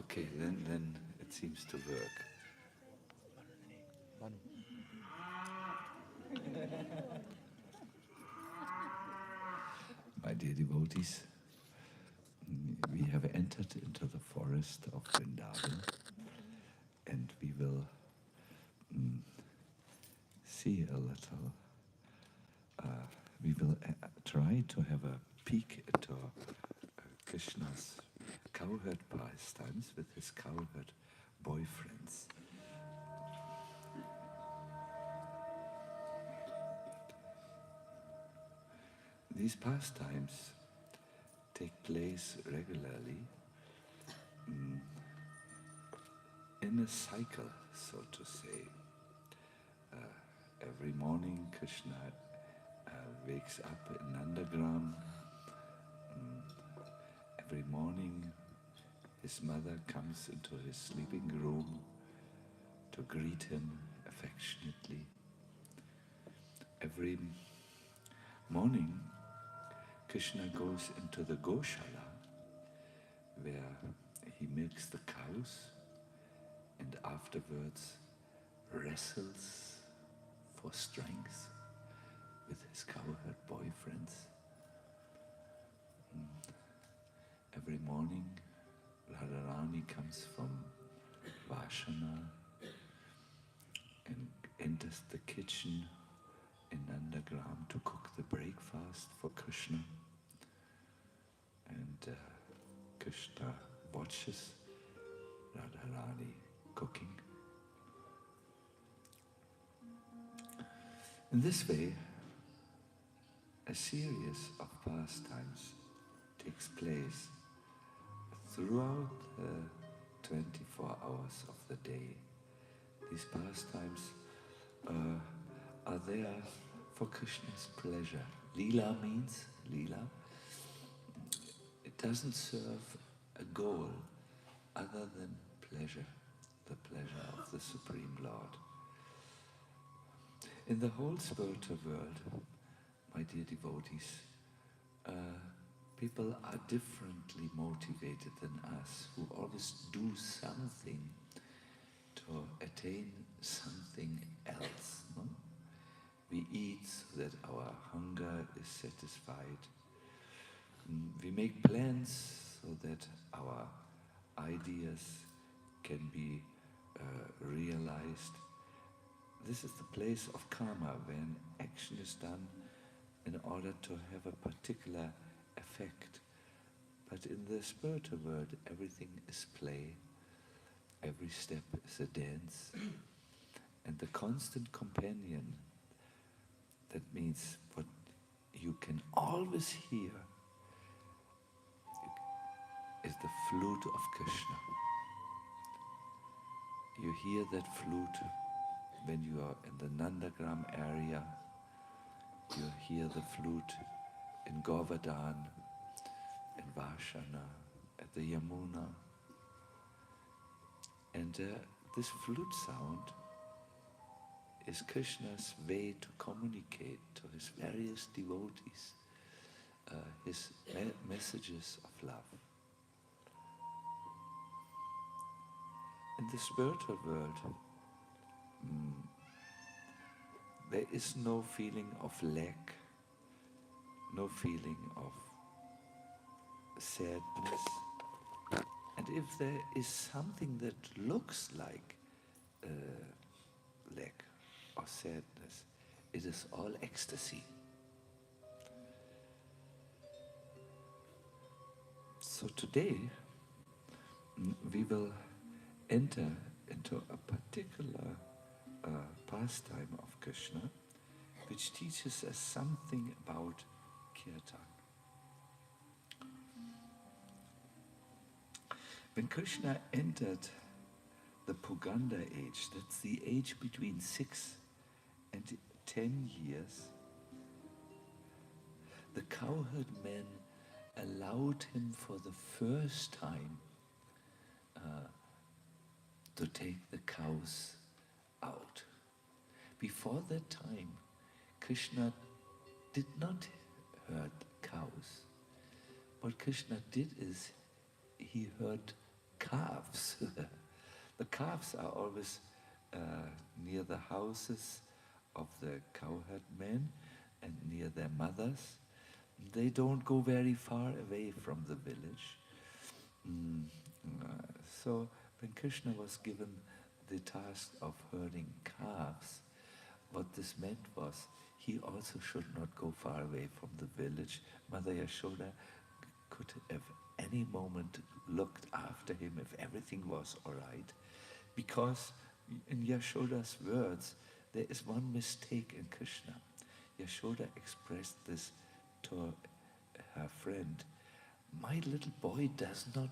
Okay, then it seems to work. My dear devotees, we have entered into the forest of Vrindavan, and we will see a little. We will try to have a peek into Krishna's cowherd pastimes with his cowherd boyfriends. These pastimes take place regularly in a cycle, so to say. Every morning Krishna wakes up in Nandagram. Every morning his mother comes into his sleeping room to greet him affectionately. Every morning Krishna goes into the Goshala where he milks the cows and afterwards wrestles for strength with his cowherd boyfriends. Every morning Radharani comes from Vashana and enters the kitchen in Nandagram to cook the breakfast for Krishna. And Krishna watches Radharani cooking. In this way, a series of pastimes takes place throughout the 24 hours of the day. These pastimes are there for Krishna's pleasure. Lila means Lila. It doesn't serve a goal other than pleasure, the pleasure of the Supreme Lord. In the whole spiritual world, my dear devotees, people are differently motivated than us, who always do something to attain something else. No? We eat so that our hunger is satisfied. We make plans so that our ideas can be realized. This is the place of karma, when action is done in order to have a particular effect. But in the spiritual world, everything is play. Every step is a dance. And the constant companion, that means what you can always hear, is the flute of Krishna. You hear that flute when you are in the Nandagram area. You hear the flute in Govardhan, in Vashana, at the Yamuna. And this flute sound is Krishna's way to communicate to his various devotees his messages of love. In the spiritual world, there is no feeling of lack, no feeling of sadness. And if there is something that looks like lack or sadness, it is all ecstasy. So today, we will enter into a particular pastime of Krishna, which teaches us something about Kirtan. When Krishna entered the Puganda age, that's the age between 6 and 10 years, the cowherd men allowed him for the first time to take the cows out. Before that time, Krishna did not herd cows. What Krishna did is he herd calves. The calves are always near the houses of the cowherd men and near their mothers. They don't go very far away from the village. So when Krishna was given the task of herding calves, what this meant was he also should not go far away from the village. Mother Yashoda could have any moment looked after him if everything was all right, because in Yashoda's words there is one mistake in Krishna. Yashoda expressed this to her friend: my little boy does not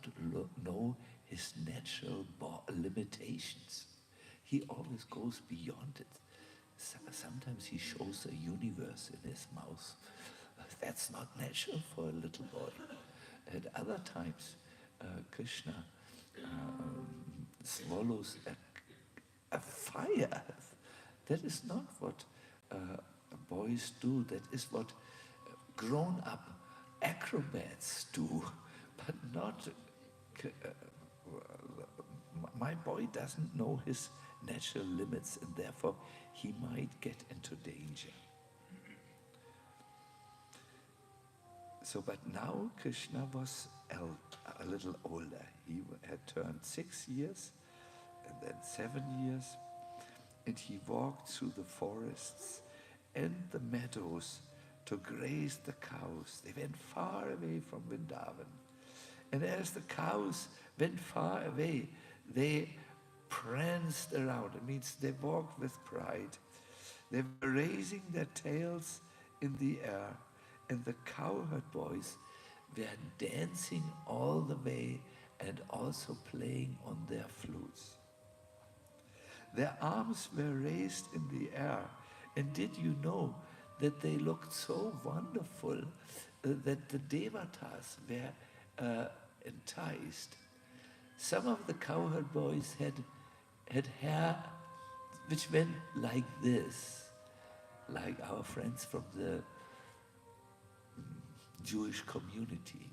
know his natural limitations. He always goes beyond it. Sometimes he shows a universe in his mouth. That's not natural for a little boy. At other times, Krishna swallows a fire. That is not what boys do. That is what grown-up acrobats do, but not. My boy doesn't know his natural limits, and therefore he might get into danger. So, but now Krishna was a little older. He had turned 6 years, and then 7 years, and he walked through the forests and the meadows to graze the cows. They went far away from Vrindavan. And as the cows went far away, they pranced around. It means they walked with pride. They were raising their tails in the air, and the cowherd boys were dancing all the way and also playing on their flutes. Their arms were raised in the air, and did you know that they looked so wonderful that the devatas were enticed? Some of the cowherd boys had hair which went like this, like our friends from the Jewish community.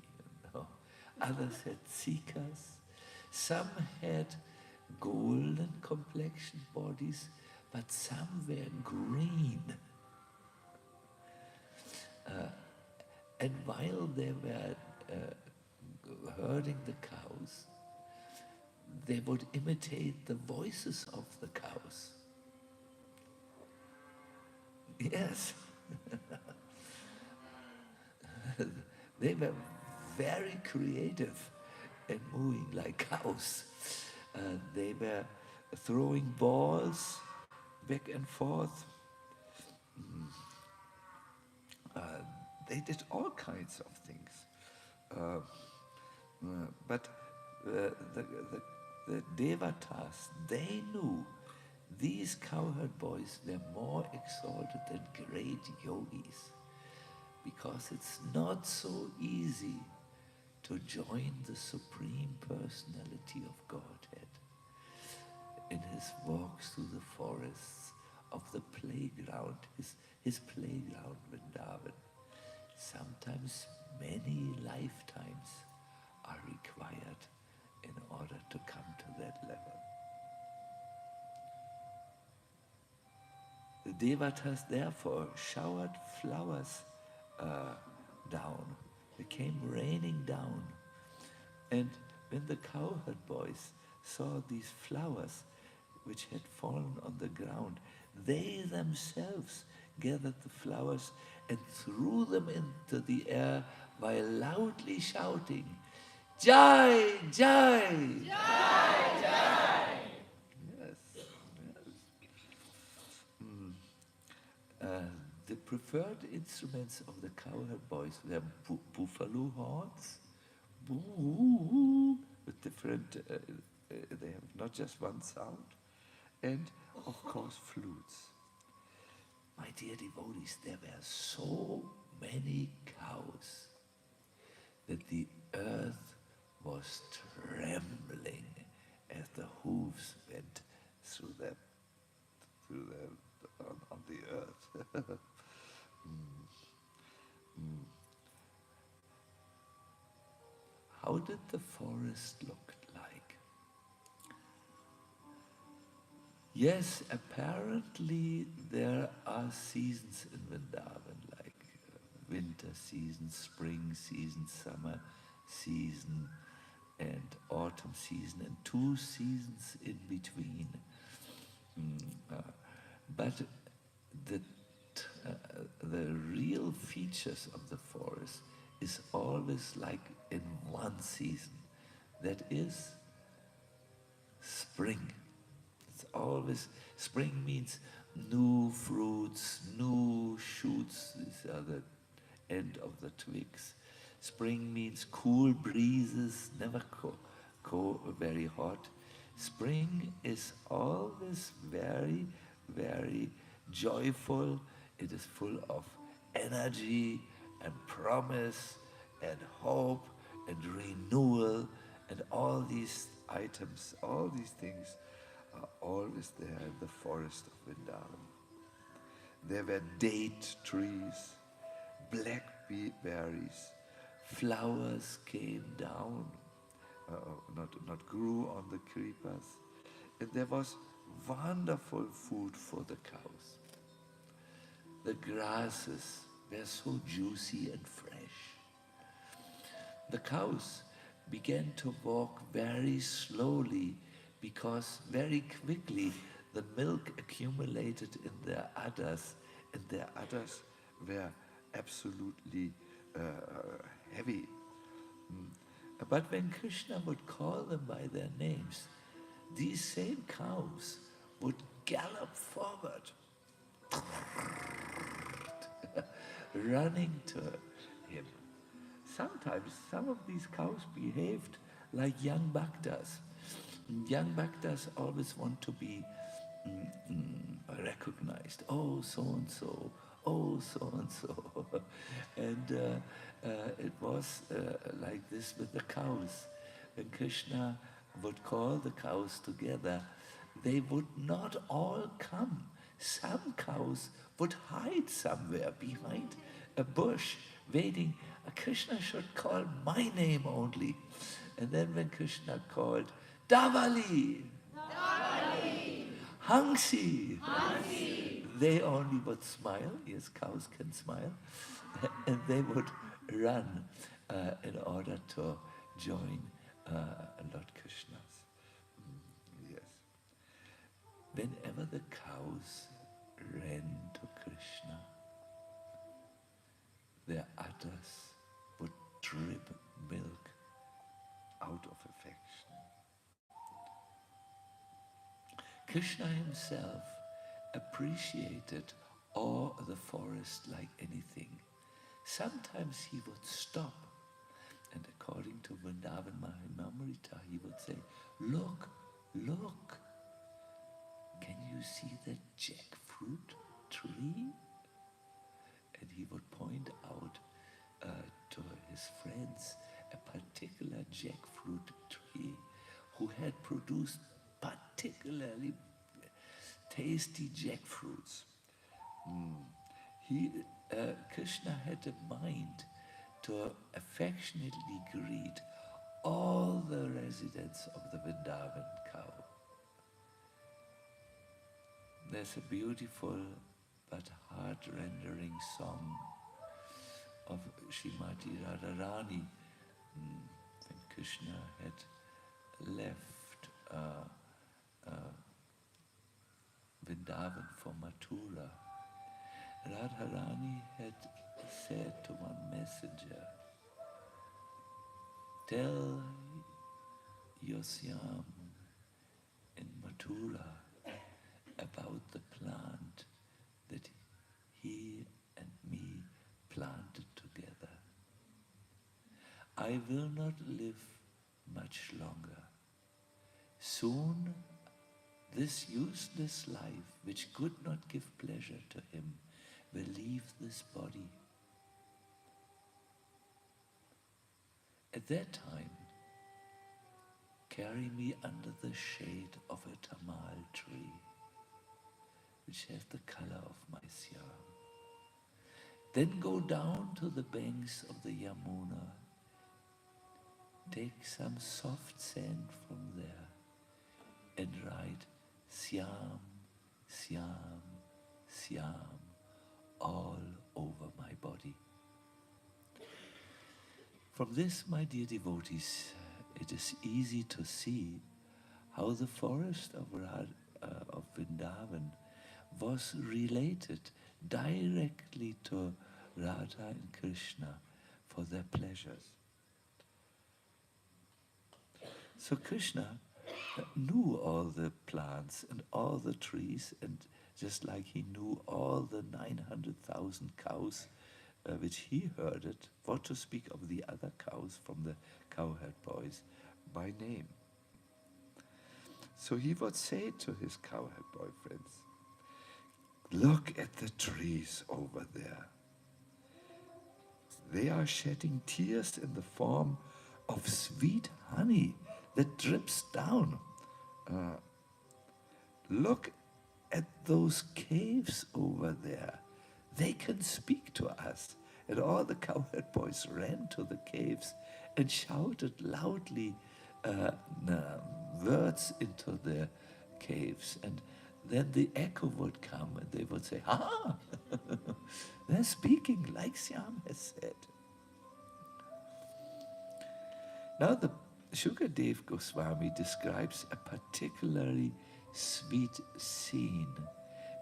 Others had tsikas. Some had golden complexion bodies, but some were green. And while they were herding the cows, they would imitate the voices of the cows. Yes. They were very creative and moving like cows. They were throwing balls back and forth. They did all kinds of things. But the devatas, they knew these cowherd boys were more exalted than great yogis, because it's not so easy to join the Supreme Personality of Godhead in his walks through the forests of the playground, his playground Vrindavan. Sometimes many lifetimes are required in order to come to that level. The devatas therefore showered flowers down. They came raining down. And when the cowherd boys saw these flowers which had fallen on the ground, they themselves gathered the flowers and threw them into the air while loudly shouting, "Jai, Jai! Jai, Jai!" Yes, yes. The preferred instruments of the cowherd boys were buffalo horns, with different, they have not just one sound, and of course flutes. My dear devotees, there were so many cows that the earth was trembling as the hooves went through them, on the earth. How did the forest look like? Yes, apparently there are seasons in Vrindavan, like winter season, spring season, summer season, and autumn season, and 2 seasons in between. But the, the real features of the forest is always like in one season. That is spring. It's always, spring means new fruits, new shoots. These are the end of the twigs. Spring means cool breezes, never very hot. Spring is always very, very joyful. It is full of energy and promise and hope and renewal, and all these items, all these things are always there in the forest of Vrindavan. There were date trees, blackberries, flowers came down, not grew on the creepers, and there was wonderful food for the cows. The grasses were so juicy and fresh. The cows began to walk very slowly because very quickly the milk accumulated in their udders, and their udders were absolutely heavy. But when Krishna would call them by their names, these same cows would gallop forward, running to him. Sometimes some of these cows behaved like young bhaktas. Young bhaktas always want to be recognized. Oh, so-and-so. Oh, so-and-so. And it was like this with the cows. When Krishna would call the cows together, they would not all come. Some cows would hide somewhere behind a bush, waiting. Krishna should call my name only. And then when Krishna called, Davali, Davali, Hangsi, Hangsi, they only would smile. Yes, cows can smile. And they would run in order to join Lord Krishna's. Yes. Whenever the cows ran to Krishna, their udders would drip milk out of affection. Krishna himself appreciated all the forest like anything. Sometimes he would stop, and according to Vrindavan Mahamrita, he would say, look, look, can you see that jackfruit tree? And he would point out to his friends a particular jackfruit tree who had produced particularly tasty jackfruits. Krishna had a mind to affectionately greet all the residents of the Vrindavan cow. There's a beautiful but heart-rendering song of Srimati Radharani when Krishna had left Vrindavan for Mathura. Radharani had said to one messenger, tell Yosyam in Mathura about the plant that he and me planted together. I will not live much longer. Soon this useless life, which could not give pleasure to him, will leave this body. At that time, carry me under the shade of a tamal tree, which has the color of my syam. Then go down to the banks of the Yamuna, take some soft sand from there, and write Syam, Syam, Syam, all over my body. From this, my dear devotees, it is easy to see how the forest of Vrindavan was related directly to Radha and Krishna for their pleasures. So Krishna knew all the plants and all the trees, and just like he knew all the 900,000 cows which he herded, what to speak of the other cows from the Cowherd boys, by name. So he would say to his Cowherd boyfriends, look at the trees over there. They are shedding tears in the form of sweet honey that drips down. Look at those caves over there. They can speak to us. And all the Cowherd boys ran to the caves and shouted loudly words into the caves. And then the echo would come and they would say, ah, they're speaking like Syam has said. Now the Shukadev Goswami describes a particularly sweet scene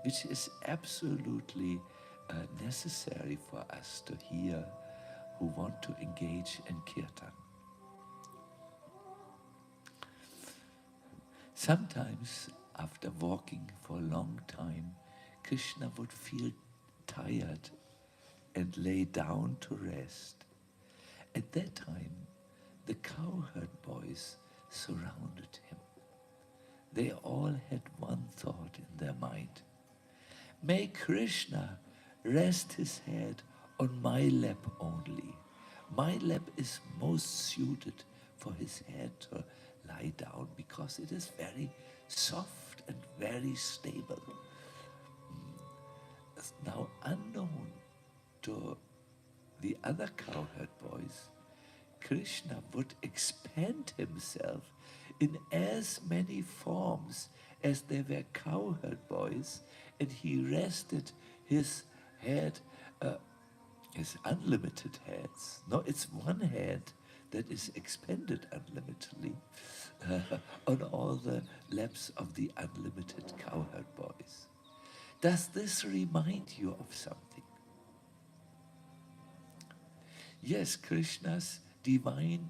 which is absolutely necessary for us to hear who want to engage in Kirtan. Sometimes after walking for a long time, Krishna would feel tired and lay down to rest. At that time, the Cowherd boys surrounded him. They all had one thought in their mind. May Krishna rest his head on my lap only. My lap is most suited for his head to lie down because it is very soft and very stable. Now, unknown to the other Cowherd boys, Krishna would expand himself in as many forms as there were Cowherd boys, and he rested his head, his unlimited heads. No, it's one head that is expanded unlimitedly on all the laps of the unlimited Cowherd boys. Does this remind you of something? Yes, Krishna's divine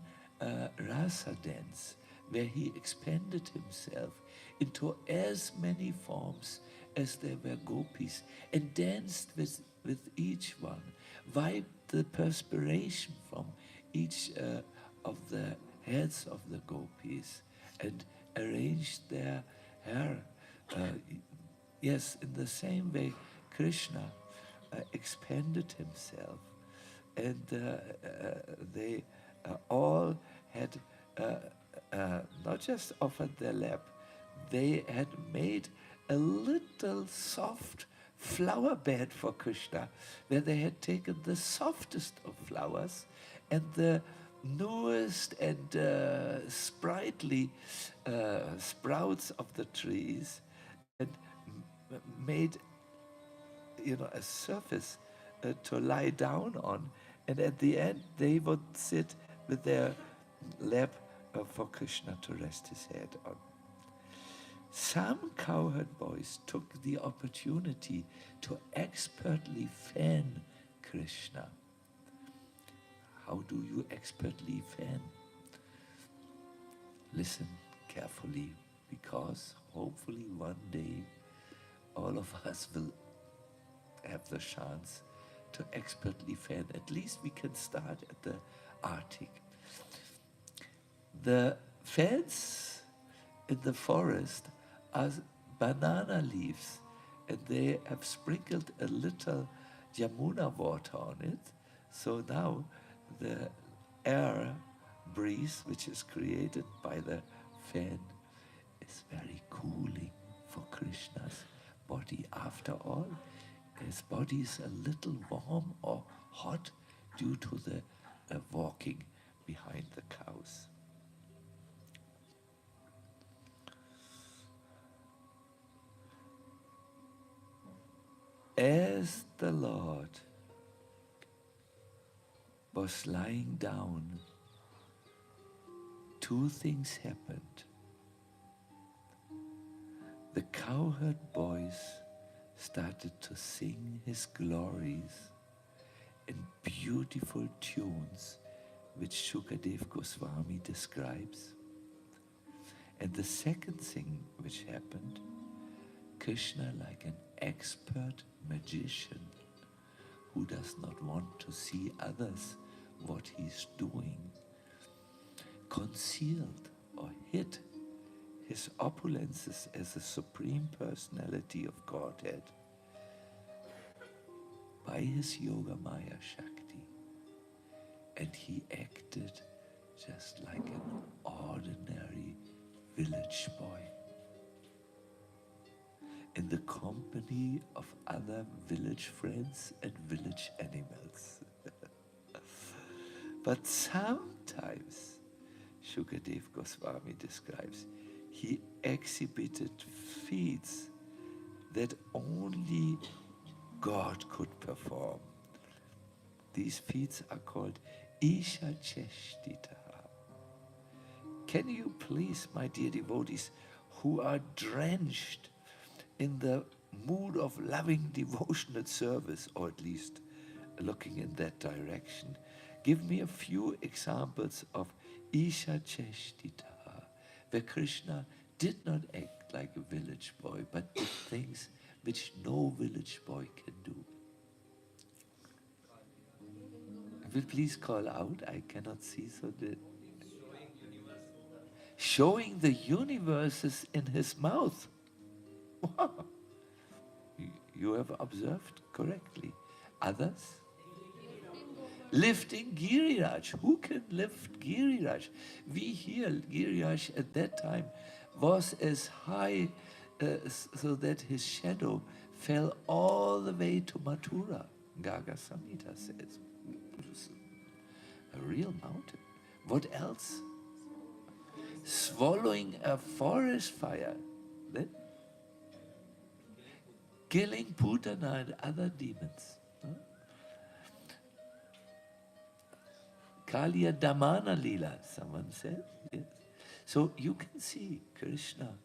Rasa dance, where he expanded himself into as many forms as there were gopis and danced with each one, wiped the perspiration from each of the heads of the gopis and arranged their hair. Yes, in the same way, Krishna expanded himself, and they all had not just offered their lap, they had made a little soft flower bed for Krishna, where they had taken the softest of flowers and the newest and sprightly sprouts of the trees, and made, a surface to lie down on, and at the end they would sit with their lap for Krishna to rest his head on. Some Cowherd boys took the opportunity to expertly fan Krishna. How do you expertly fan? Listen carefully, because hopefully one day all of us will have the chance to expertly fan. At least we can start at the Arctic. The fans in the forest are banana leaves, and they have sprinkled a little Yamuna water on it. So now the air breeze, which is created by the fan, is very cooling for Krishna's body. After all, his body is a little warm or hot due to the walking behind the cows. as the Lord was lying down, two things happened. The Cowherd boys started to sing his glories in beautiful tunes which Shukadev Goswami describes. And the second thing which happened, Krishna, like an expert magician who does not want to see others what he's doing, concealed or hid his opulences as a supreme personality of Godhead by his Yoga Maya Shakti. And he acted just like an ordinary village boy in the company of other village friends and village animals. But sometimes, Shukadev Goswami describes, he exhibited feats that only God could perform. These feats are called Isha Cheshtita. Can you please, my dear devotees, who are drenched in the mood of loving devotional service, or at least looking in that direction, give me a few examples of Isha Cheshtita, where Krishna did not act like a village boy, but did things which no village boy can do. Will please call out? I cannot see, so that showing the universes in his mouth. Wow. You have observed correctly. Others? Lifting Giriraj. Who can lift Giriraj? We hear Giriraj at that time was as high so that his shadow fell all the way to Mathura. Gaga Samhita says. A real mountain. What else? Swallowing a forest fire. Then killing Putana and other demons. Kaliya Damana Lila, someone said. Yes. So you can see Krishna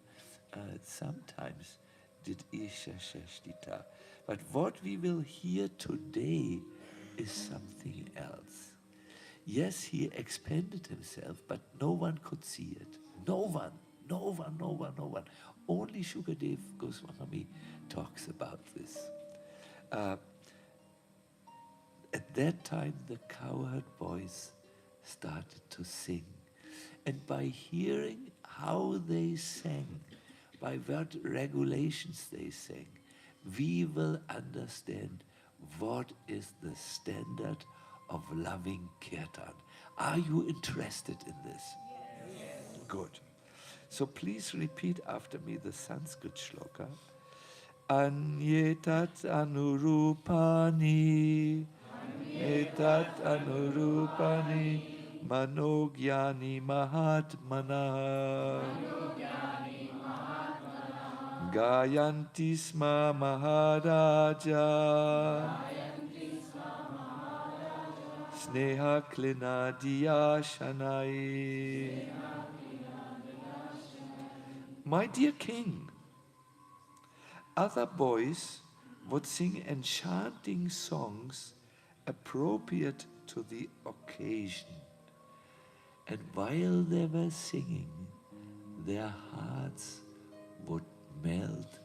sometimes did Isha Sheshtita. But what we will hear today is something else. Yes, he expanded himself, but no one could see it. No one. Only Shukadev Goswami talks about this. At that time, the Cowherd boys started to sing. And by hearing how they sang, by what regulations they sang, we will understand what is the standard of loving Kirtan. Are you interested in this? Yes. Good. So please repeat after me the Sanskrit shloka. Anyetat anurupani, etat anurupani, manogyani mahatmana, gayanti sma maharaja, sneha klina diyashanai. My dear king, other boys would sing enchanting songs appropriate to the occasion. And while they were singing, their hearts would melt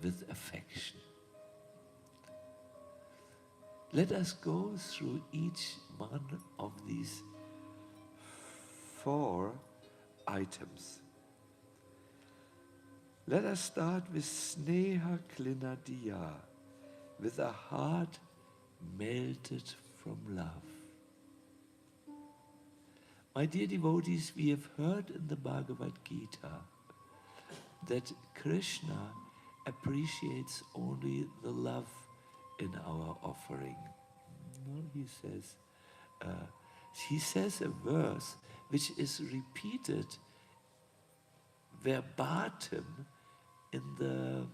with affection. Let us go through each one of these 4 items. Let us start with Sneha Klinadiya, with a heart melted from love. My dear devotees, we have heard in the Bhagavad Gita that Krishna appreciates only the love in our offering. No, he says a verse which is repeated verbatim in the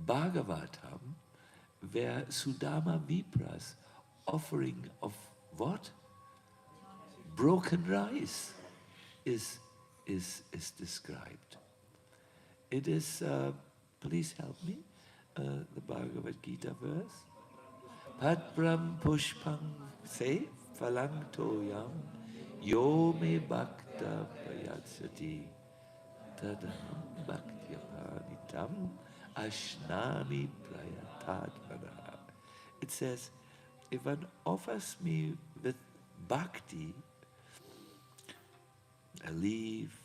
Bhagavatam, where Sudama Vipra's offering of what? Broken rice is described. It is, please help me, the Bhagavad Gita verse. Patram pushpam se phalangtoyam yo me bhakta prayatsati tadaham bhaktya ashnami prayatatmana. It says, if one offers me with bhakti, a leaf,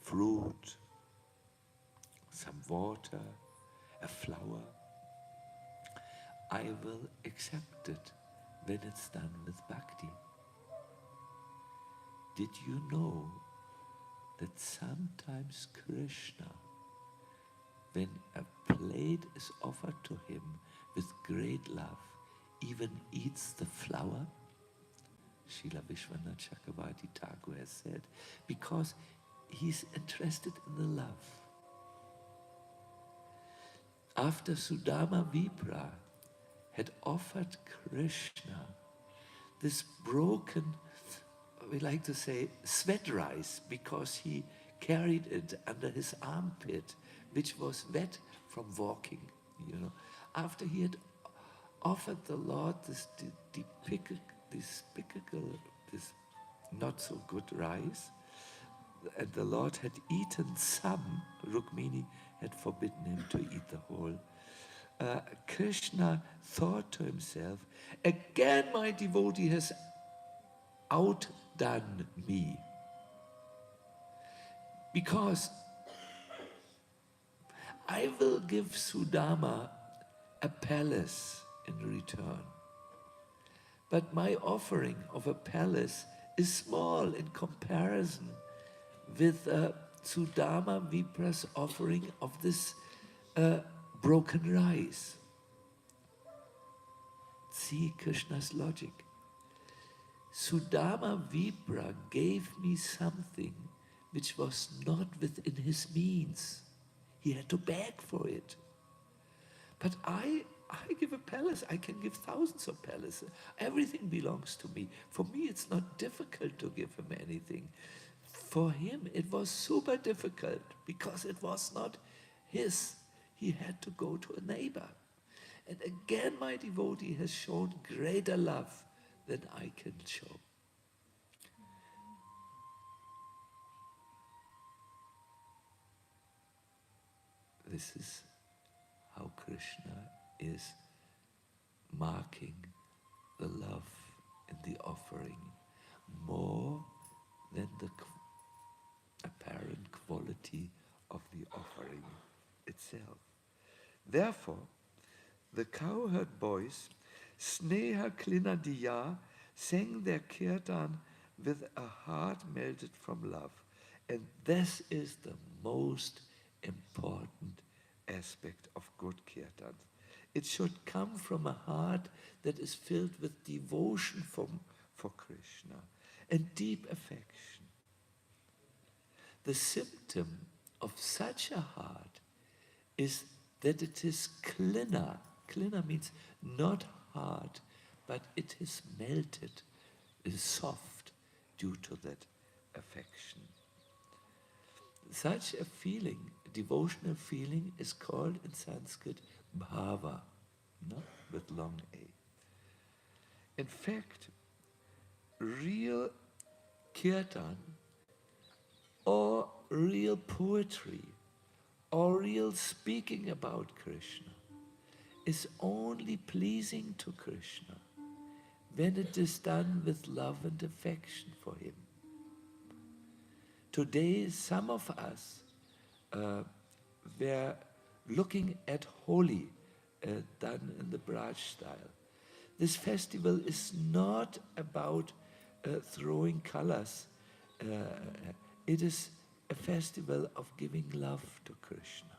fruit, some water, a flower, I will accept it when it's done with bhakti. Did you know that sometimes Krishna, when a plate is offered to him with great love, even eats the flower? Srila Vishwanath Chakravarti Thakur has said, because he's interested in the love. After Sudama Vipra had offered Krishna this broken, we like to say, sweat rice, because he carried it under his armpit, which was wet from walking, you know. After he had offered the Lord this not so good rice, and the Lord had eaten some, Rukmini had forbidden him to eat the whole. Krishna thought to himself, again my devotee has outdone me, because I will give Sudama a palace in return. But my offering of a palace is small in comparison with Sudama Vipra's offering of this broken rice. See Krishna's logic. Sudama Vipra gave me something which was not within his means. He had to beg for it. But I give a palace. I can give thousands of palaces. Everything belongs to me. For me, it's not difficult to give him anything. For him, it was super difficult because it was not his. He had to go to a neighbor. And again, my devotee has shown greater love than I can show. This is how Krishna is marking the love in the offering more than the apparent quality of the offering itself. Therefore, the Cowherd boys, Sneha Klinadiya, sang their Kirtan with a heart melted from love. And this is the most important aspect of good Kirtan. It should come from a heart that is filled with devotion for Krishna and deep affection. The symptom of such a heart is that it is klina. Klina means not hard, but it is melted, it is soft due to that affection. Such a feeling, devotional feeling, is called in Sanskrit Bhava, not with long A. In fact, real Kirtan or real poetry or real speaking about Krishna is only pleasing to Krishna when it is done with love and affection for him. Today, some of us were looking at Holi, done in the Braj style. This festival is not about throwing colors. It is a festival of giving love to Krishna,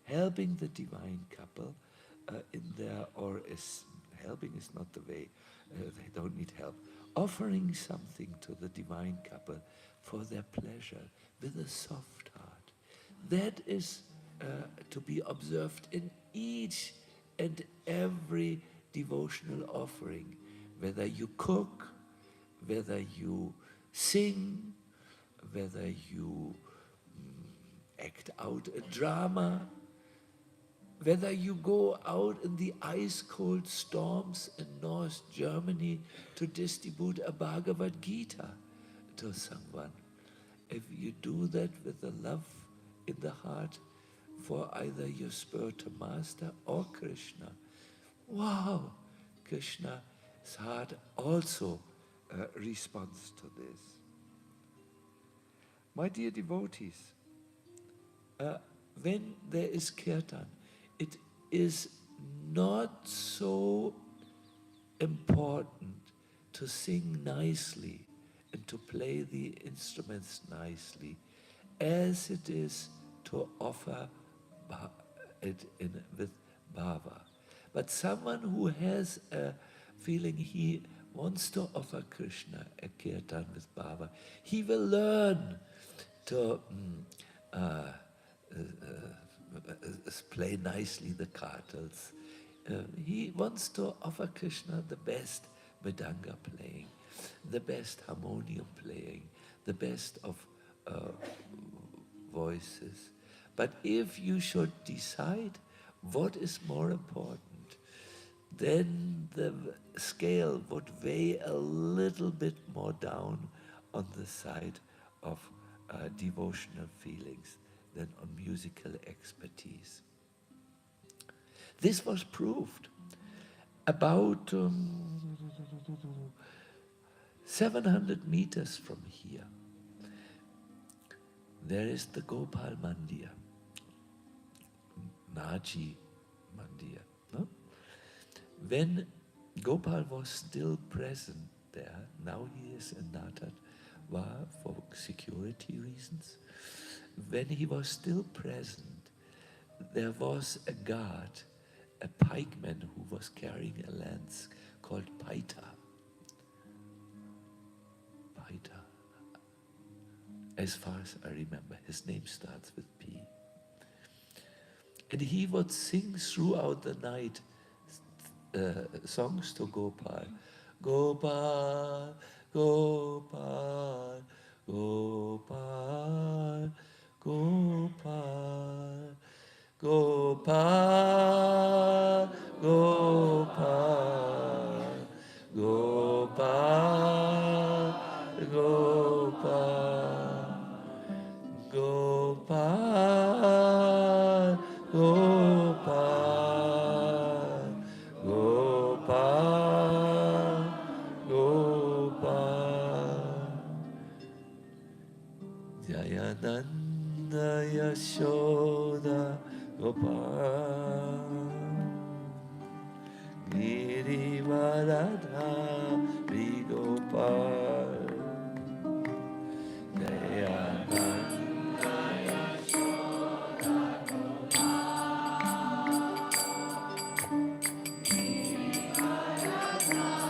helping the divine couple in their, helping is not the way, they don't need help, offering something to the divine couple for their pleasure with a soft heart. That is to be observed in each and every devotional offering, whether you cook, whether you sing, whether you act out a drama, whether you go out in the ice-cold storms in North Germany to distribute a Bhagavad Gita to someone. If you do that with a love in the heart for either your spiritual master or Krishna, wow, Krishna's heart also responds to this. My dear devotees, when there is Kirtan, it is not so important to sing nicely and to play the instruments nicely as it is to offer it with Bhava. But someone who has a feeling he wants to offer Krishna a Kirtan with Bhava, he will learn to play nicely the kartals. He wants to offer Krishna the best Mridanga playing, the best harmonium playing, the best of voices. But if you should decide what is more important, then the scale would weigh a little bit more down on the side of devotional feelings than on musical expertise. This was proved about 700 meters from here. There is the Gopal Mandir, Naji Mandir. No? When Gopal was still present there, now he is in Natatwa for security reasons. When he was still present, there was a guard, a pikeman who was carrying a lance called Pyatha. Pyatha. As far as I remember, his name starts with P. And he would sing throughout the night songs to Gopal. Gopal, Gopal, Gopal, Gopal, Gopal, Gopal, Gopal, Gopal, Gopal, Gopal, Gopal, Gopal, Jayananda Yashoda Gopal, Girivaradhari Gopal, Jayananda Yashoda Gopal,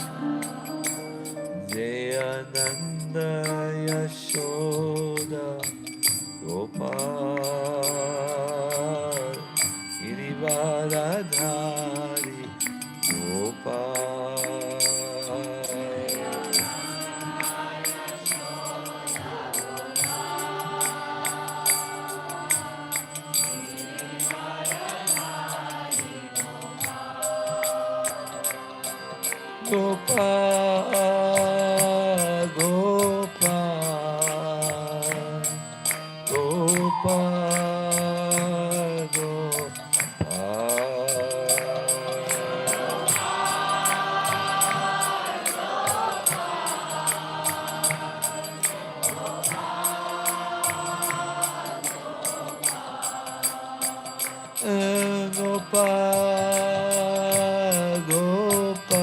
Girivaradhari Gopal, Jayananda Yashoda Gopal, Girivaradhari Gopal, Gopal, Gopal, Gopal, Gopal, Gopal,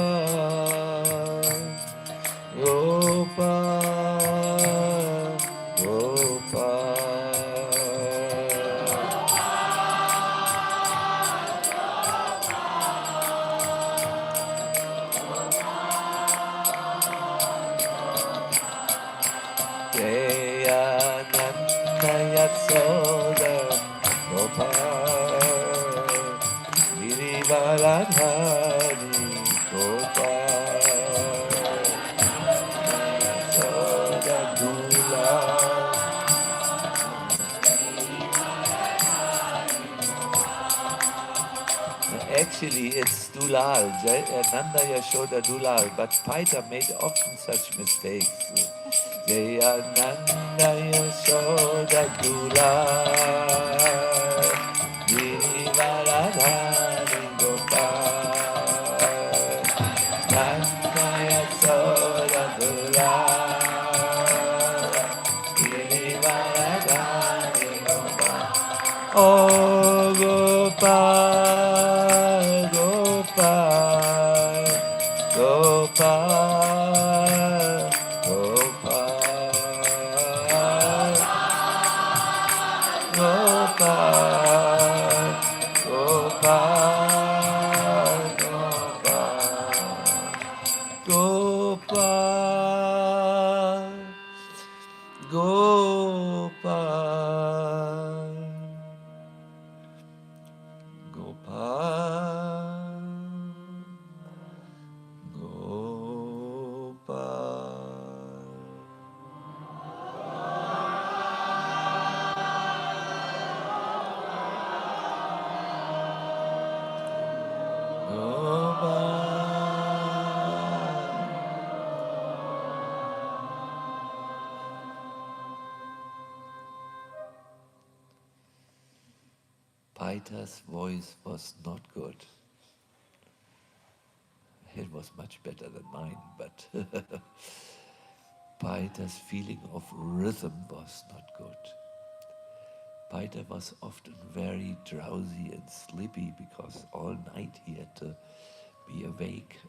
Radharani Gopal Soda Dula. Actually, it's Dulal, Nanda Yashoda Dulal, but Pyatha made often such mistakes. Jaya Nanda Yashoda Dulal, Girivaradhari Gopal, Nanda Yashoda Dulal, Girivaradhari Gopal. Oh Gopal, Gopal, Gopal, Gopal, Gopal, Gopal, Gopal, Gopal, Gopal, Gopal. Pytha's voice was not good. It was much better than mine, but Pytha's feeling of rhythm was not good. Pyatha was often very drowsy and sleepy because all night he had to be awake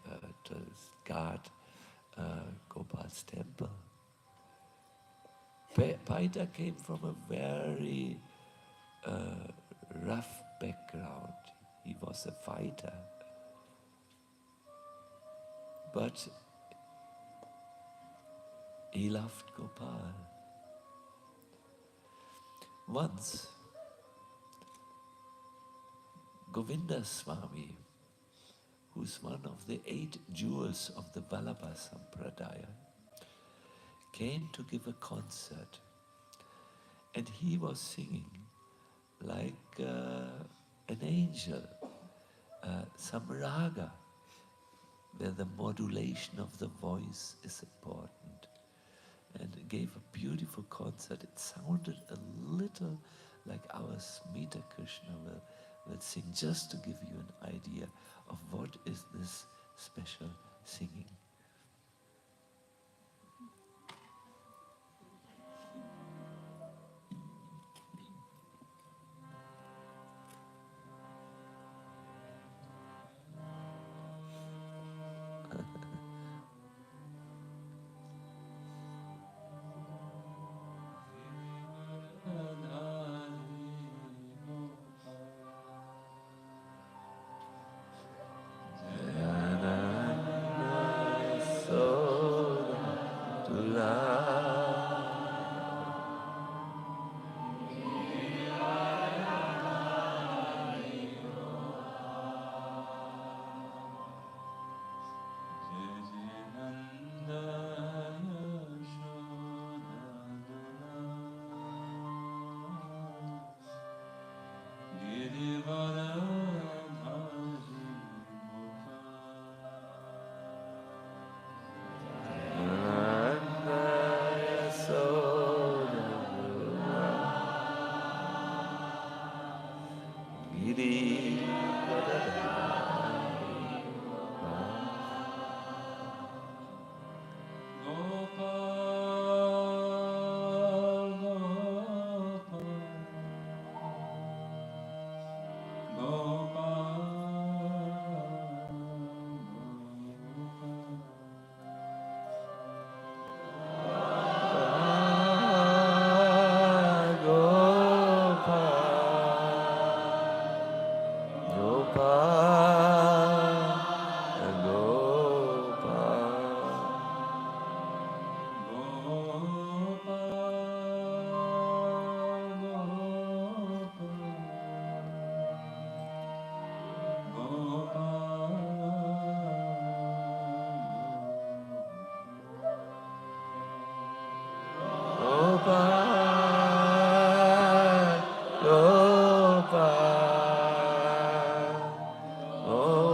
to guard Gopal's temple. Pyatha came from a very rough background. He was a fighter. But he loved Gopal. Once, Govinda Swami, who's one of the 8 jewels of the Vallabha Sampradaya, came to give a concert. And he was singing like an angel, some raga, where the modulation of the voice is important. And gave a beautiful concert. It sounded a little like our Smita Krishna will sing, just to give you an idea of what is this special singing.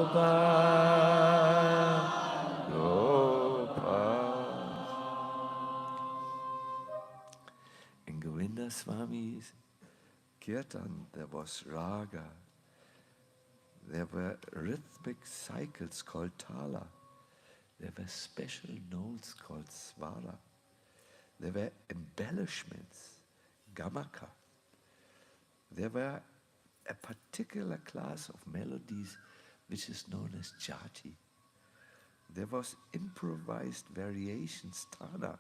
In Govinda Swami's Kirtan, there was raga. There were rhythmic cycles called tala. There were special notes called svara. There were embellishments, gamaka. There were a particular class of melodies which is known as jati. There was improvised variations, tana.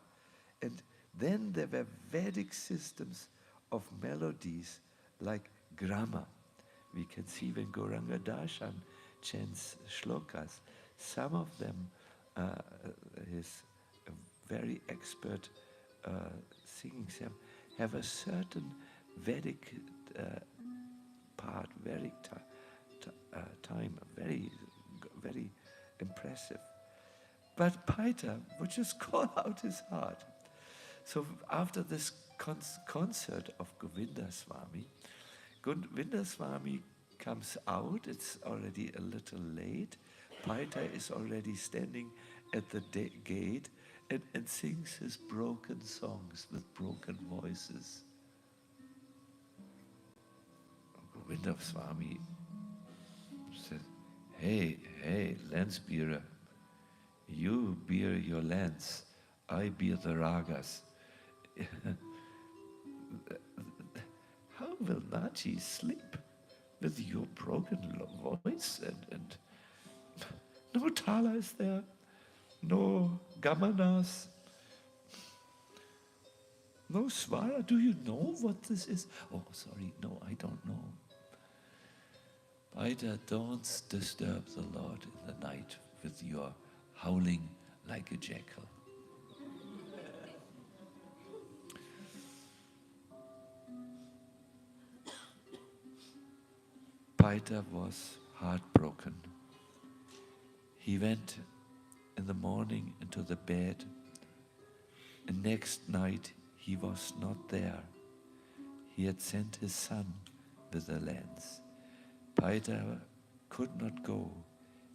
And then there were Vedic systems of melodies like grama. We can see when Gauranga Darshan chants shlokas, some of them, his very expert singings have a certain Vedic part, Vedic time, very, very impressive. But Pyatha would just call out his heart. So after this concert of Govinda Swami comes out, it's already a little late. Pyatha is already standing at the gate and sings his broken songs with broken voices. Govinda Swami said, hey, lance bearer, you bear your lance, I bear the ragas. How will Nachi sleep with your broken voice and no tala is there, no gamanas, no svara? Do you know what this is? Oh, sorry, no, I don't know. Pyatha, don't disturb the Lord in the night with your howling like a jackal. Pyatha was heartbroken. He went in the morning into the bed, and next night he was not there. He had sent his son with a lance. Pyatha could not go.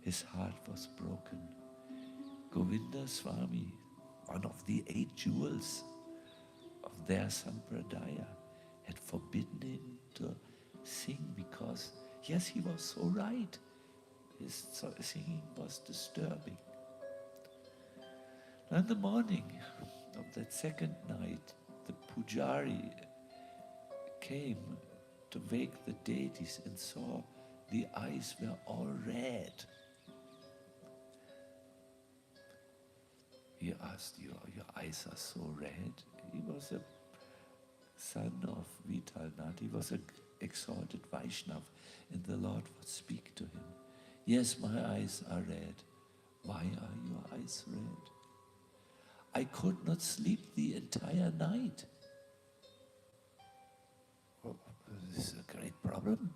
His heart was broken. Govinda Swami, one of the 8 jewels of their sampradaya, had forbidden him to sing because, yes, he was so right. His singing was disturbing. Now in the morning of that second night, the pujari came to wake the deities and saw the eyes were all red. He asked, your eyes are so red? He was a son of Vitalnath. He was an exalted Vaishnav, and the Lord would speak to him. Yes, my eyes are red. Why are your eyes red? I could not sleep the entire night. Oh, this is a great problem.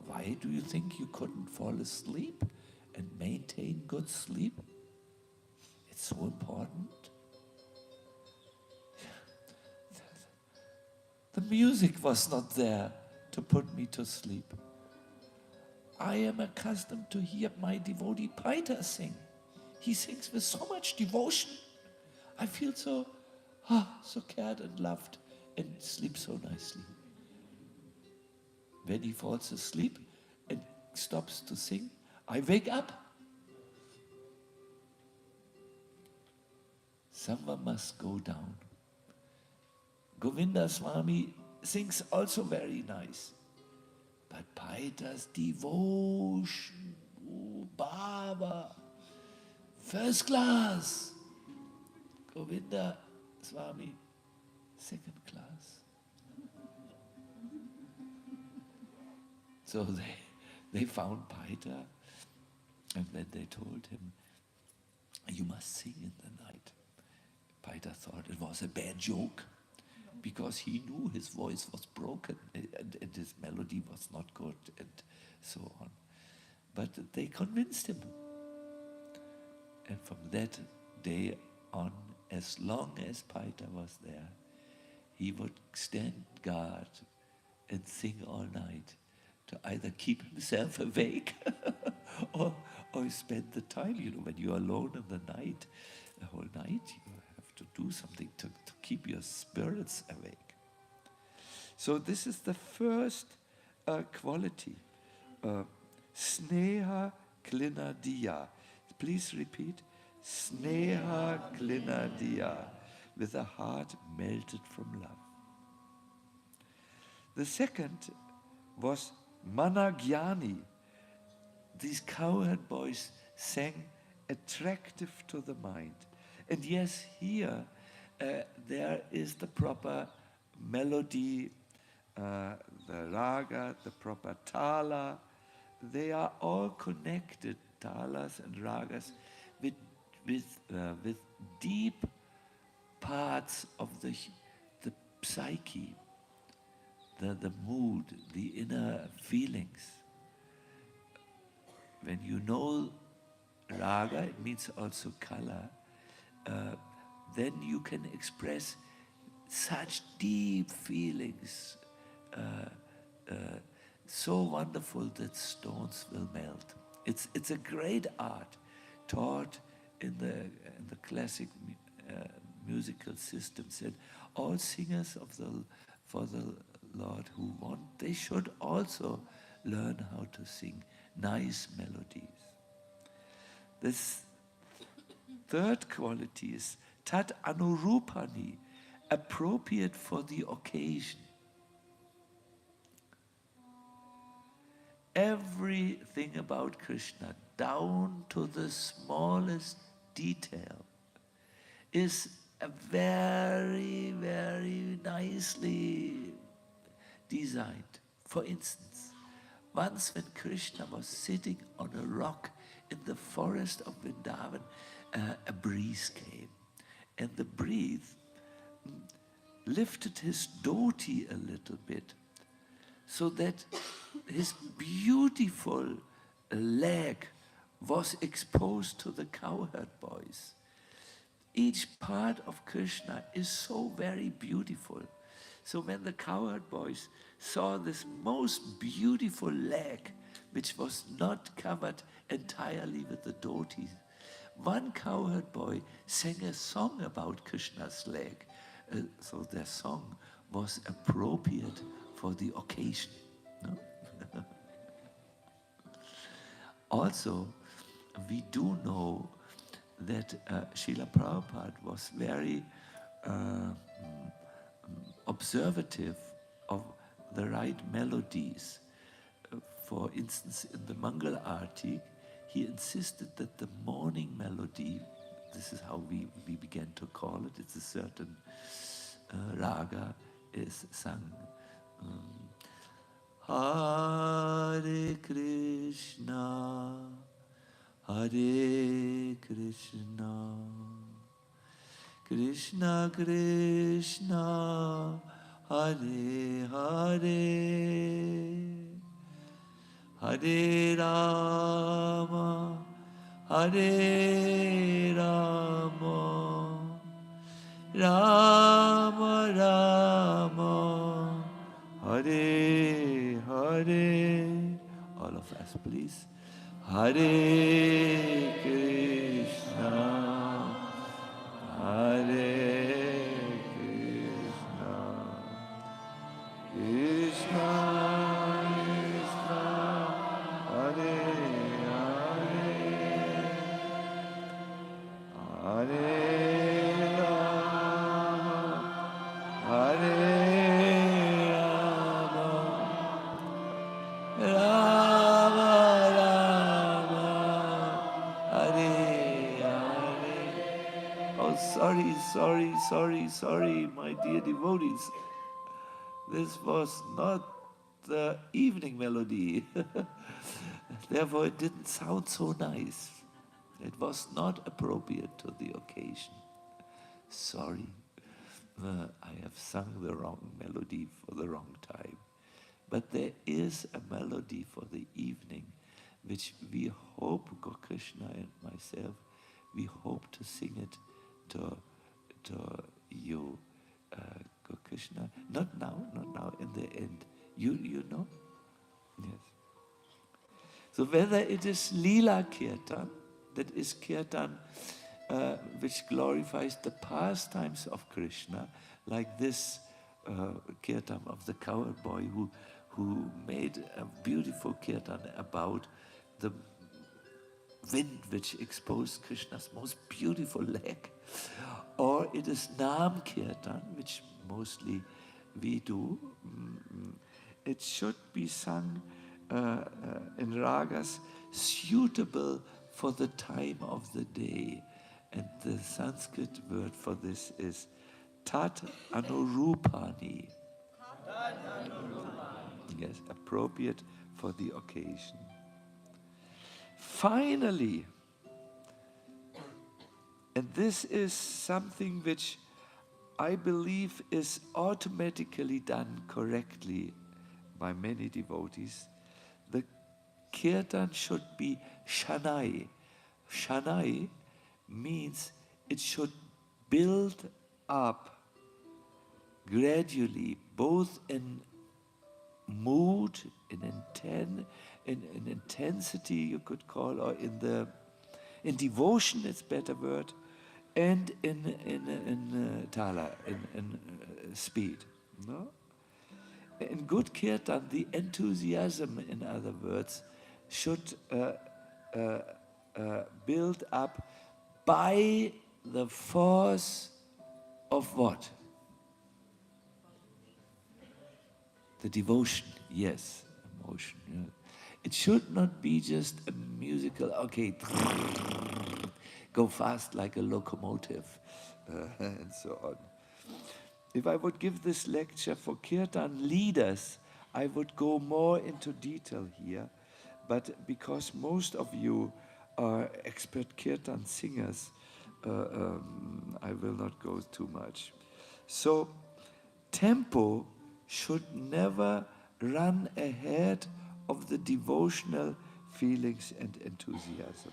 Why do you think you couldn't fall asleep and maintain good sleep? It's so important. The music was not there to put me to sleep. I am accustomed to hear my devotee Pyatha sing. He sings with so much devotion. I feel so cared and loved and sleep so nicely. When he falls asleep and stops to sing, I wake up. Someone must go down. Govinda Swami sings also very nice. But Pyatha's devotion, Bhava, first class. Govinda Swami, second class. So they found Pyatha, and then they told him, you must sing in the night. Pyatha thought it was a bad joke, because he knew his voice was broken and his melody was not good and so on. But they convinced him. And from that day on, as long as Pyatha was there, he would stand guard and sing all night to either keep himself awake or you spend the time, when you're alone in the night, the whole night, you have to do something to keep your spirits awake. So this is the first quality. Sneha klina diya. Please repeat. Sneha klina diya. With a heart melted from love. The second was Managyani. These cowherd boys sang attractive to the mind. And yes, here there is the proper melody, the raga, the proper tala. They are all connected, talas and ragas, with deep parts of the psyche, the mood, the inner feelings. When you know raga, it means also color, then you can express such deep feelings, so wonderful that stones will melt. It's a great art taught in the classic musical systems, that all singers for the Lord who want, they should also learn how to sing nice melodies. This third quality is tat anurupani, appropriate for the occasion. Everything about Krishna, down to the smallest detail, is a very, very nicely designed. For instance, once when Krishna was sitting on a rock in the forest of Vrindavan, a breeze came, and the breeze lifted his dhoti a little bit, so that his beautiful leg was exposed to the cowherd boys. Each part of Krishna is so very beautiful. So when the cowherd boys saw this most beautiful leg, which was not covered entirely with the dhotis, one cowherd boy sang a song about Krishna's leg. So their song was appropriate for the occasion. No? Also, we do know that Srila Prabhupada was very observative of the right melodies. For instance, in the Mangal Arti, he insisted that the morning melody, this is how we began to call it, it's a certain raga, is sung. Hare Krishna, Hare Krishna, Krishna Krishna, Hare Hare, Hare Rama, Hare Rama, Rama Rama, Hare Hare. All of us, please. Hare Krishna, Hare Krishna, Krishna Krishna, Hare Hare, Hare Rama, Hare Sorry, my dear devotees. This was not the evening melody. Therefore, it didn't sound so nice. It was not appropriate to the occasion. Sorry, I have sung the wrong melody for the wrong time. But there is a melody for the evening, which we hope, Krishna and myself, we hope to sing it to you, Krishna. Not now, in the end. You know? Yes. So whether it is Lila Kirtan, that is Kirtan which glorifies the pastimes of Krishna, like this Kirtan of the Cowherd boy who made a beautiful Kirtan about the wind which exposed Krishna's most beautiful leg. Or it is Nam Kirtan, which mostly we do. It should be sung in ragas suitable for the time of the day. And the Sanskrit word for this is Tat Anurupani. Yes, appropriate for the occasion. Finally, and this is something which I believe is automatically done correctly by many devotees, the kirtan should be Shanai. Shanai means it should build up gradually, both in mood, in intensity, you could call, or in devotion, it's a better word, and in tala, in speed. No? In good kirtan, the enthusiasm, in other words, should build up by the force of what? The devotion, yes, emotion. Yeah. It should not be just a musical, okay, go fast like a locomotive, and so on. If I would give this lecture for kirtan leaders, I would go more into detail here, but because most of you are expert kirtan singers, I will not go too much. So, tempo should never run ahead of the devotional feelings and enthusiasm.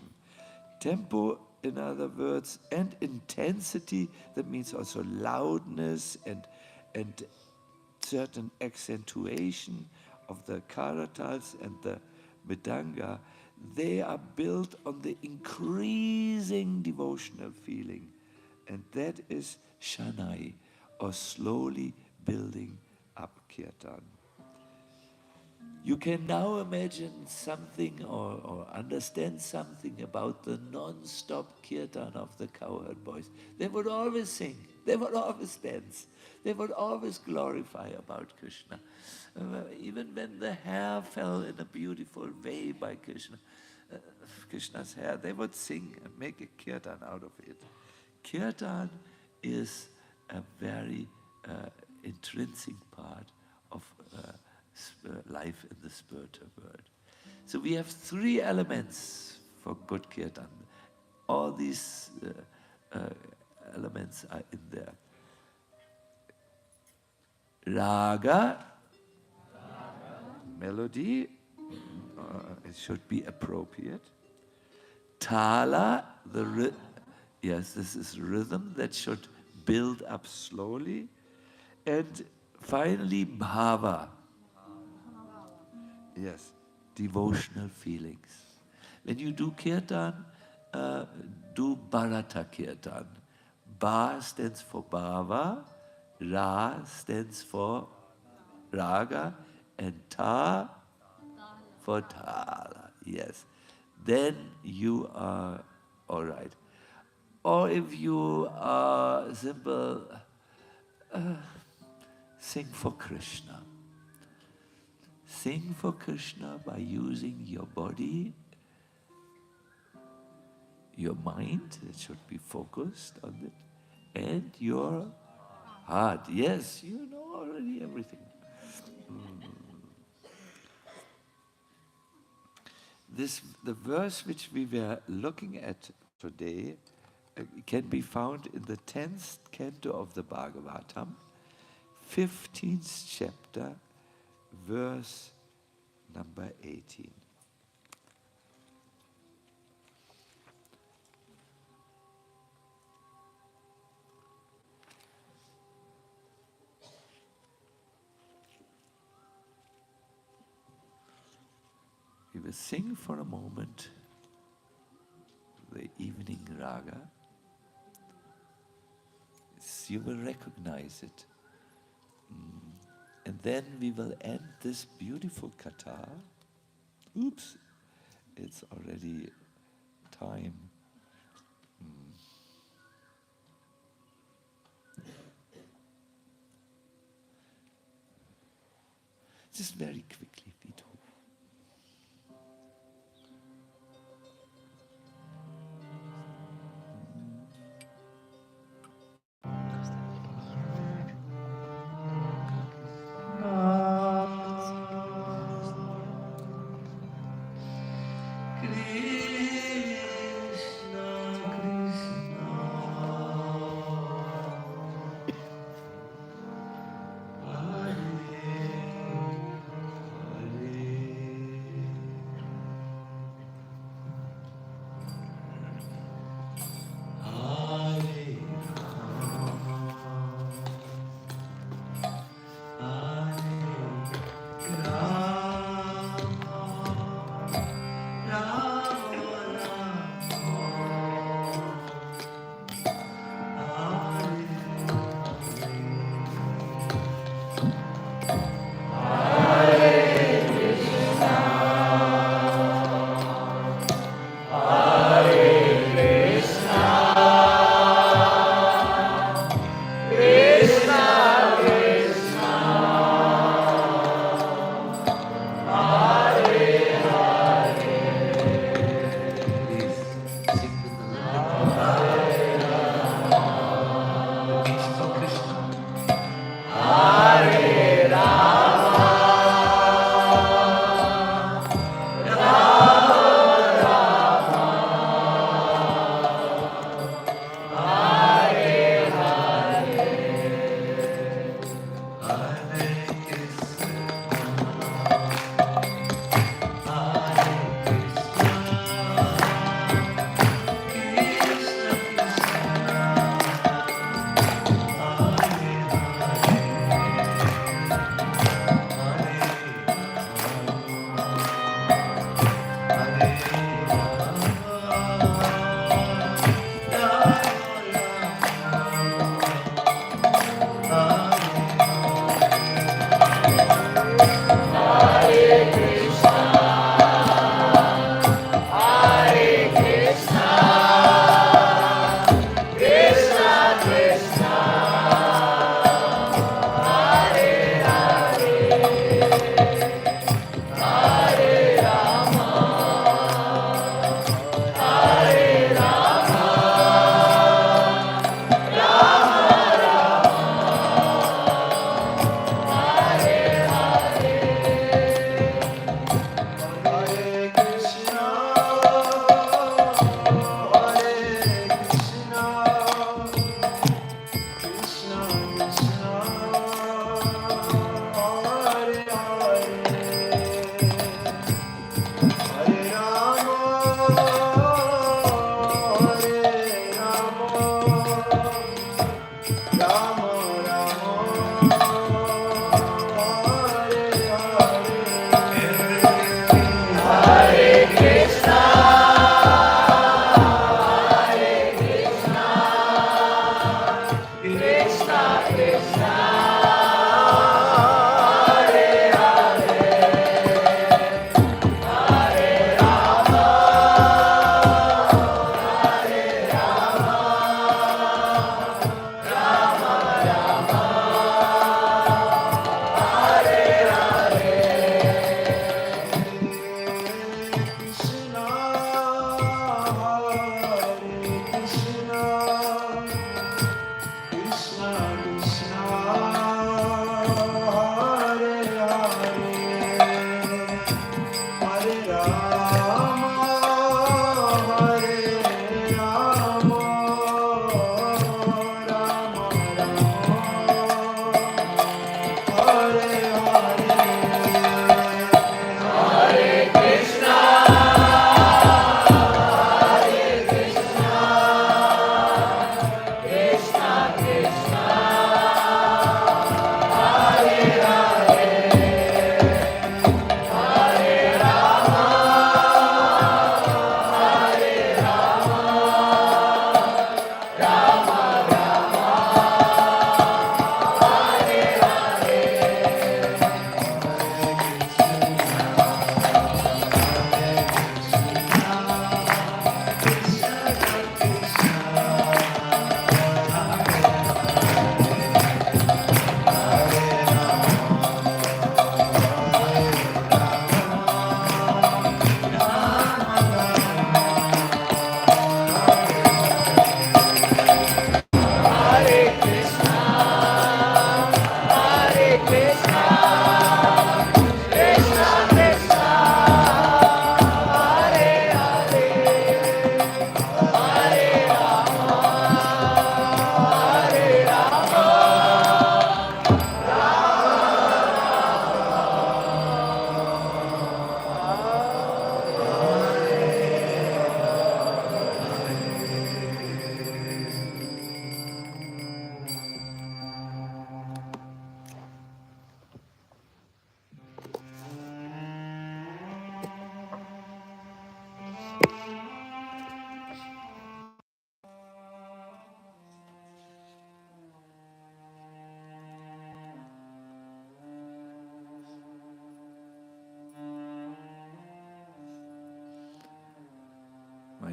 Tempo, in other words, and intensity, that means also loudness and certain accentuation of the karatals and the mridanga, they are built on the increasing devotional feeling. And that is Shanai, or slowly building up kirtan. You can now imagine something or understand something about the non-stop kirtan of the Cowherd boys. They would always sing, they would always dance, they would always glorify about Krishna. Even when the hair fell in a beautiful way by Krishna's hair, they would sing and make a kirtan out of it. Kirtan is a very intrinsic part of life in the spiritual world. So we have three elements for good kirtan. All these elements are in there. Raga, melody, it should be appropriate. Tala, yes, this is rhythm that should build up slowly. And finally, bhava. Yes, devotional feelings. When you do kirtan, do Bharata kirtan. Ba stands for bhava, Ra stands for raga, and Ta for tala. Yes. Then you are all right. Or if you are simple, sing for Krishna. Sing for Krishna by using your body, your mind, it should be focused on it, and your heart. Yes, you know already everything. The verse which we were looking at today can be found in the 10th canto of the Bhagavatam, 15th chapter, verse number 18. We we'll sing for a moment the evening raga. You will recognize it. And then we will end this beautiful katha. Oops, it's already time. Just very quickly, we do. Krishna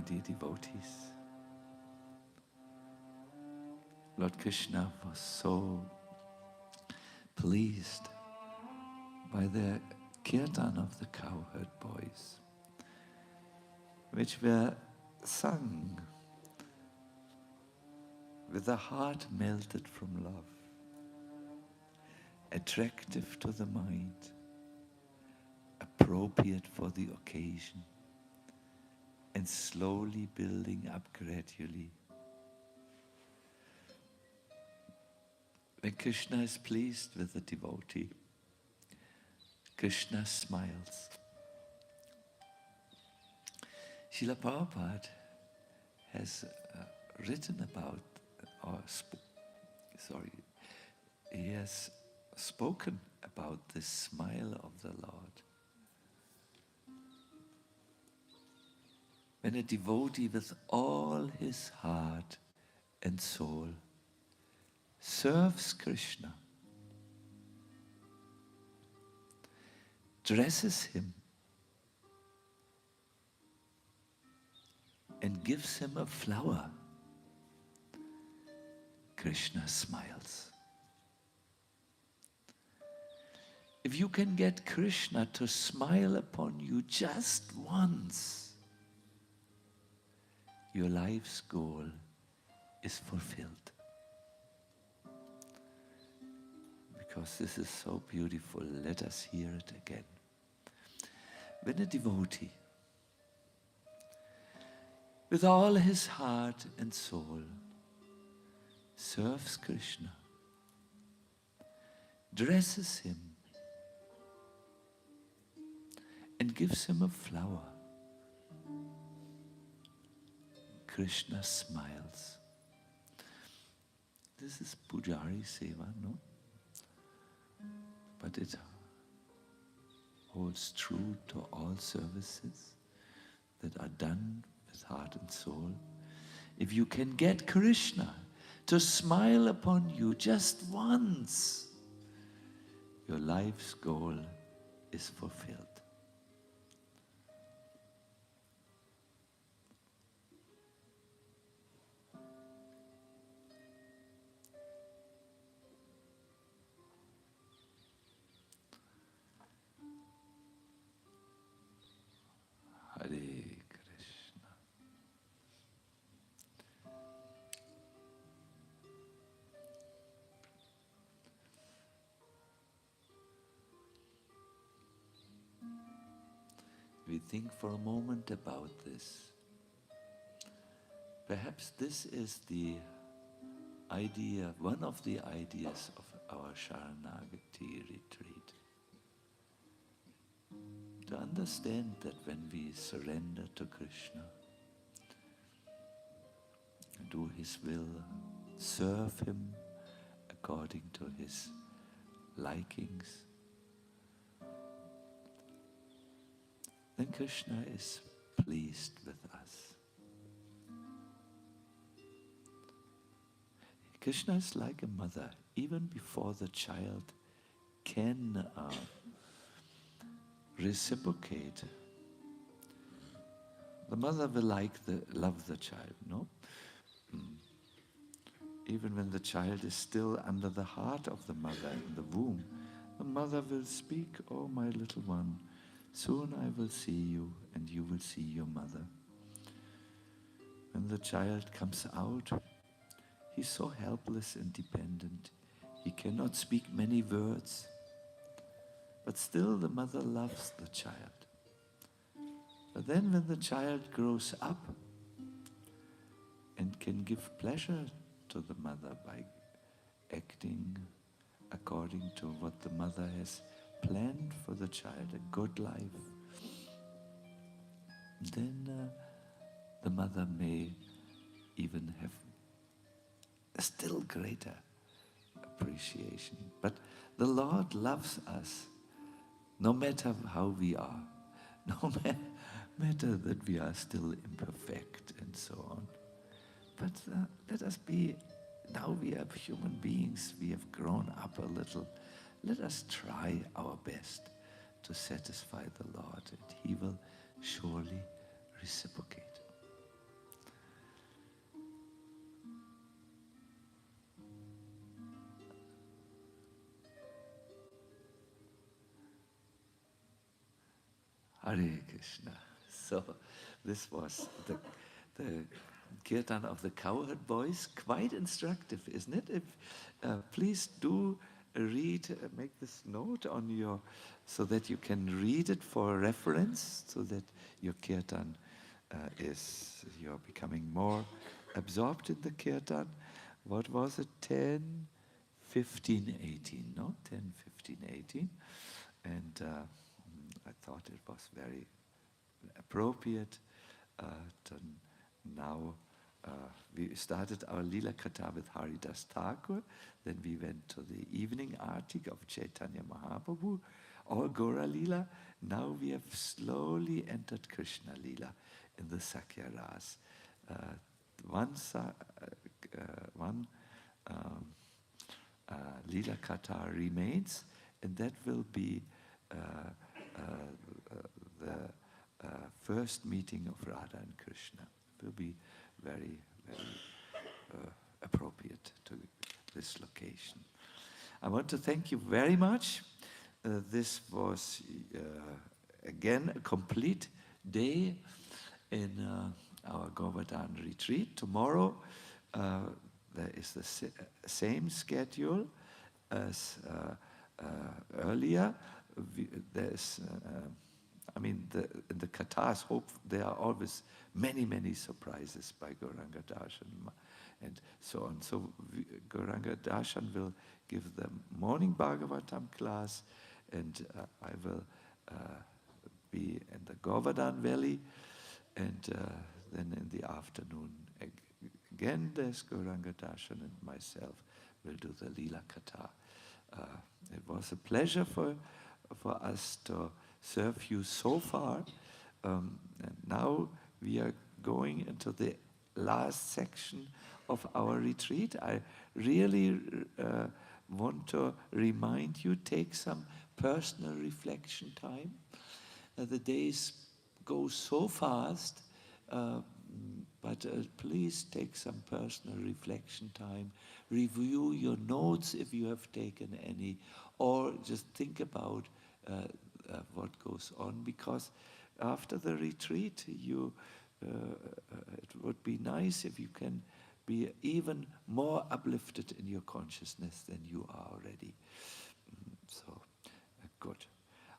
dear devotees, Lord Krishna was so pleased by the Kirtan of the Cowherd boys, which were sung with a heart melted from love, attractive to the mind, appropriate for the occasion, and slowly building up gradually. When Krishna is pleased with a devotee, Krishna smiles. Srila Prabhupada has written about, he has spoken about the smile of the Lord. When a devotee with all his heart and soul serves Krishna, dresses him, and gives him a flower, Krishna smiles. If you can get Krishna to smile upon you just once, your life's goal is fulfilled. Because this is so beautiful, let us hear it again. When a devotee, with all his heart and soul, serves Krishna, dresses him, and gives him a flower, Krishna smiles. This is Pujari Seva, no? But it holds true to all services that are done with heart and soul. If you can get Krishna to smile upon you just once, your life's goal is fulfilled. Hare Krishna. We think for a moment about this. Perhaps this is the idea, one of the ideas of our Saranagati retreat. To understand that when we surrender to Krishna, do His will, serve Him according to His likings, then Krishna is pleased with us. Krishna is like a mother, even before the child can reciprocate. The mother will love the child, no? Even when the child is still under the heart of the mother in the womb, the mother will speak, "Oh, my little one, soon I will see you and you will see your mother." When the child comes out, he's so helpless and dependent. He cannot speak many words. But still the mother loves the child. But then when the child grows up and can give pleasure to the mother by acting according to what the mother has planned for the child, a good life, then the mother may even have a still greater appreciation. But the Lord loves us no matter how we are, no matter that we are still imperfect and so on. But let us be, now we are human beings, we have grown up a little. Let us try our best to satisfy the Lord, and He will surely reciprocate. Hare Krishna. So this was the Kirtan of the Cowherd boys. Quite instructive, isn't it? Please do read, make this note on your, so that you can read it for reference, so that your Kirtan you're becoming more absorbed in the Kirtan. What was it? 10, 15, 18, no? 10, 15, 18. And I thought it was very appropriate to now. We started our Lila katha with Haridas Thakur, then we went to the evening artik of Chaitanya Mahaprabhu, or Gora Lila. Now we have slowly entered Krishna Lila in the Sakya Ras. One Lila katha remains, and that will be the first meeting of Radha and Krishna. It will be very, very appropriate to this location. I want to thank you very much. This was again a complete day in our Govardhan retreat. Tomorrow there is the same schedule as earlier. There's in the kathas, there are always many surprises by Gauranga Darshan and so on. So Gauranga Darshan will give the morning Bhagavatam class, and I will be in the Govardhan Valley, and then in the afternoon again there's Gauranga Darshan, and myself will do the Lila Katha. It was a pleasure for us to serve you so far, and now we are going into the last section of our retreat. I really want to remind you, take some personal reflection time. The days go so fast, but please take some personal reflection time. Review your notes if you have taken any, or just think about what goes on, because after the retreat, it would be nice if you can be even more uplifted in your consciousness than you are already. So, good.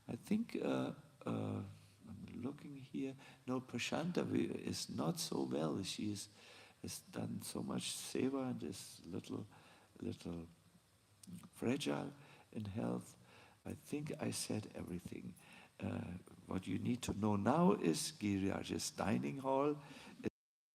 I think I'm looking here. No, Prashanta is not so well. She has done so much seva and is little fragile in health. I think I said everything. What you need to know now is Giriraj's dining hall